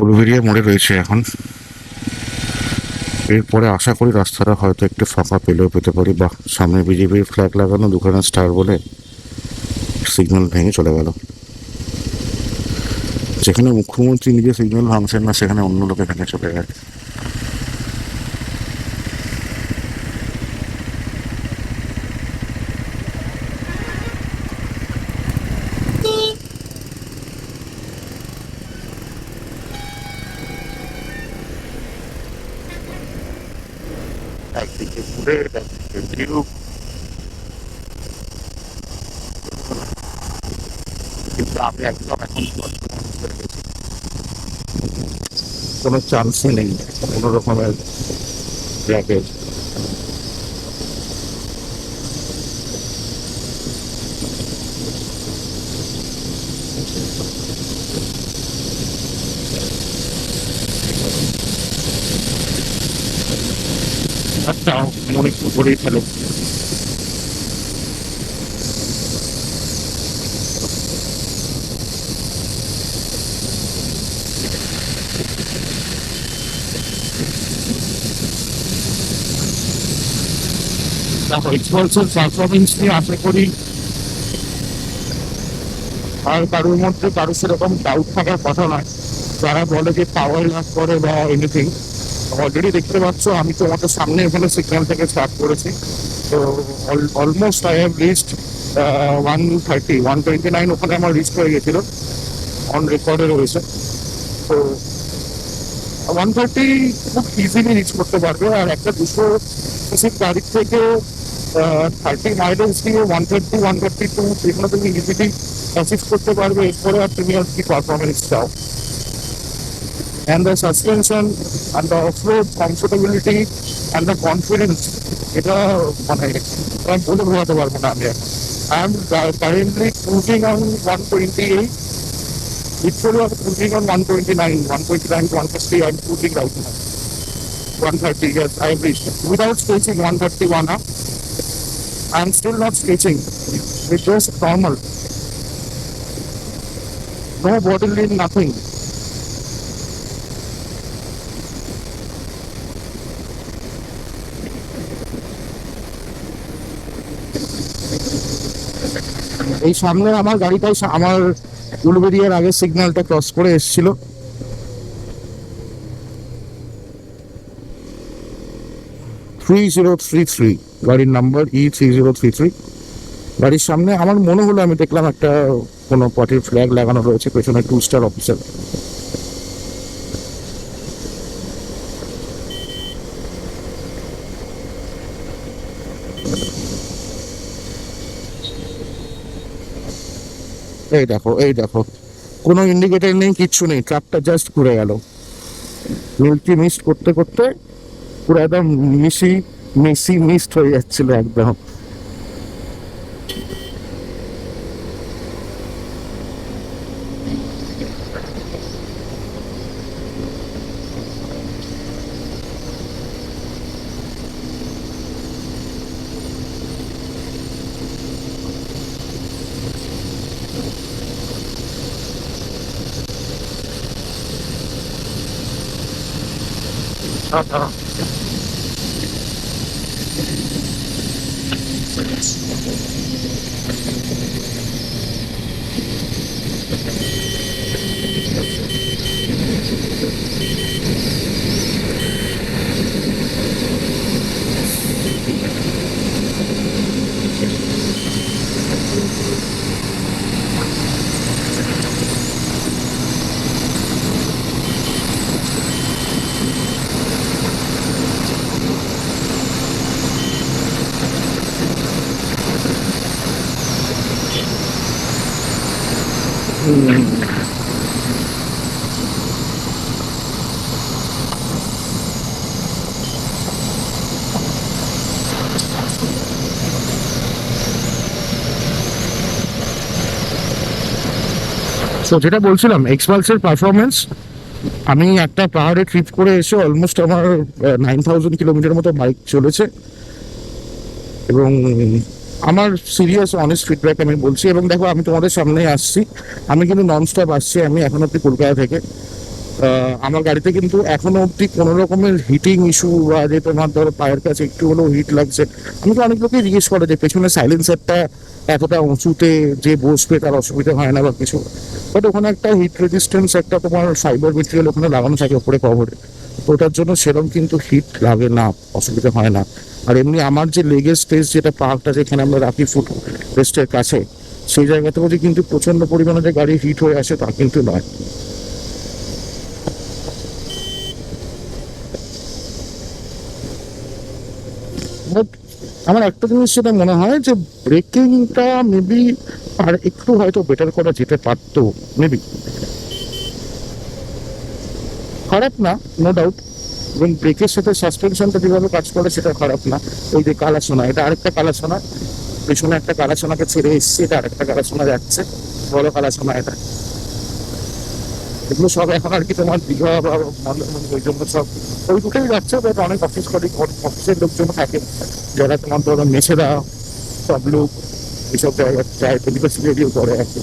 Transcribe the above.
উলুবেড়িয়া মোড়ে রয়েছে এখন। এরপরে আশা করি রাস্তাটা হয়তো একটু ফাঁকা পেলেও পেতে পারি। বা সামনে বিজেপির ফ্ল্যাগ লাগানো, দুখানা স্টার বলে সিগন্যাল ভেঙে চলে গেল। যেখানে মুখ্যমন্ত্রী নিজে সিগন্যাল ভাঙছেন না, সেখানে অন্য লোক এখানে চলে গেছে। একদিকে ফুলের, একদিকে ভিউ, কিন্তু আমি একদম এখন কোনো চান্সই নেই কোনো রকমের ব্যাগের। আচ্ছা, মনে করেই ফেলো। দেখো, এক্সপালসের পারফরমেন্স নিয়ে আশা করি আর কারোর মধ্যে কারো সেরকম ডাউট থাকার কথা নয়। যারা বলে যে পাওয়ার লাভ করে বা এনিথিং, অলরেডি দেখতে পাচ্ছ আমি তোমাদের সামনে এখানে সিগন্যাল থেকে স্টার্ট করেছি। তো অলমোস্ট আই হ্যাভ রিচড 129 ওখানে আমার রিচ হয়ে গেছিল, অন রেকর্ডে রয়েছে। তো 130 খুব ইজিলি রিচ করতে পারবে। আর একটা 200 গাড়ির থেকে 30 মাইলেজ দিয়ে 130, 132 যেগুলো তুমি ইজিলি অ্যাচিভ করতে পারবে। এরপরে আর তুমি আর কি পারফরমেন্স চাও। And the suspension and the off-road comfortability and the confidence, এটা মানে আমি বলে বোঝাতে পারবো না। আমি এখন I am currently cruising on 128. Literally I'm cruising on 129, 129 to 150. I'm cruising right now. 130, yes, I have reached. Without stretching 131 up. I am still not stretching. It's just normal. No bodily, nothing. এই সামনে আমার গাড়িটাই আমার উলুবেড়িয়ার আগে সিগন্যালটা cross করে এসেছিল। 3033 গাড়ির number E3033। গাড়ির সামনে আমার মনে হলো আমি দেখলাম একটা কোনো পার্টির ফ্ল্যাগ লাগানো রয়েছে, পেছনে 2 স্টার অফিসার। এই দেখো, এই দেখো, কোনো ইন্ডিকেটর নেই, কিচ্ছু নেই, ট্রাকটা জাস্ট ঘুরে গেল। মিল্কি মিস্ট করতে করতে পুরো একদম মিস্ট হয়ে যাচ্ছিল একদম। তো যেটা বলছিলাম, এক্সপালসের পারফরমেন্স, আমি একটা পাহাড়ে ট্রিপ করে এসে অলমোস্ট আমার 9000 কিলোমিটার মতো বাইক চলেছে। এবং আমার সিরিয়াস অনেস্ট ফিডব্যাক আমি বলছি। এবং দেখো, আমি তোমাদের সামনে আসছি, আমি কিন্তু নন স্টপ আসছি। আমি এখন অব্দি কলকাতা থেকে আমার গাড়িতে কিন্তু এখনো অব্দি কোনো রকমের হিটিং ইস্যু বা যে তোমার ধরো পায়ের কাছে একটু হলেও হিট লাগছে। আমি তো অনেক লোকই জিজ্ঞেস করে যে পেছনে সাইলেন্সারটা এতটা উঁচুতে যে বসবে তার অসুবিধা হয় না বা কিছু, বাট ওখানে একটা হিট রেজিস্ট্যান্স একটা তোমার ফাইবার মেটেরিয়াল ওখানে লাগানো থাকে ওপরে কভারে, ওটার জন্য সেরকম কিন্তু হিট লাগে না, অসুবিধা হয় না। আর এমনি আমার যে লেগের স্পেস যেটা পার্কটা যেখানে আমরা রাখি ফুট রেস্টের কাছে, সেই জায়গাতেও যে কিন্তু প্রচন্ড পরিমাণে যে গাড়ি হিট হয়ে আসে তা কিন্তু নয়। But আমার একটা জিনিস যেটা মনে হয় যে ব্রেকিংটা মেবি আর একটু হয়তো বেটার করা যেতে পারতো মেবি। খারাপ না, নো ডাউট, এবং ব্রেকের সাথে সাসপেনশনটা যেভাবে কাজ করে সেটা খারাপ না। ওই যে কালাসোনা, এটা আরেকটা কালাসোনা, পেছনে একটা কালাসোনাকে ছেড়ে এসছে, এটা আরেকটা কালাসোনা যাচ্ছে, বড় কালাসোনা এটা। এগুলো সব এখন আর কি তোমার দীঘা বা মন্দারমণি ওই জন্য সব ওই দুটোই যাচ্ছে, বাট অনেক অফিস কলিগ অফিসের লোকজন থাকে যারা তোমার ধরো মেছেরা সব লোক এসব জায়গায় যায়, টেলিকাস রেডিও করে আর কি।